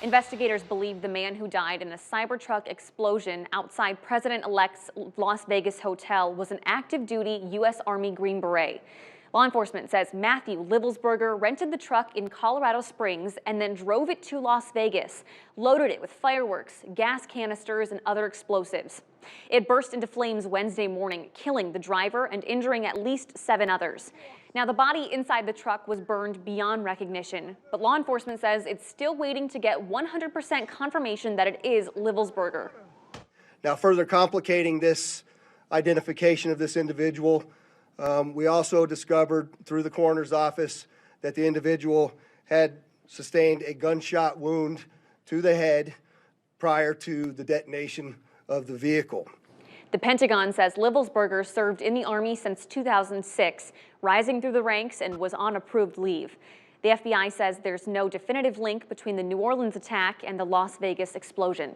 Investigators believe the man who died in a Cybertruck explosion outside President-elect's Las Vegas hotel was an active-duty U.S. Army Green Beret. Law enforcement says Matthew Livelsberger rented the truck in Colorado Springs and then drove it to Las Vegas, loaded it with fireworks, gas canisters, and other explosives. It burst into flames Wednesday morning, killing the driver and injuring at least 7 others. Now, the body inside the truck was burned beyond recognition, but law enforcement says it's still waiting to get 100% confirmation that it is Livelsberger. Now, further complicating this identification of this individual, we also discovered through the coroner's office that the individual had sustained a gunshot wound to the head prior to the detonation of the vehicle. The Pentagon says Livelsberger served in the Army since 2006, rising through the ranks and was on approved leave. The FBI says there's no definitive link between the New Orleans attack and the Las Vegas explosion.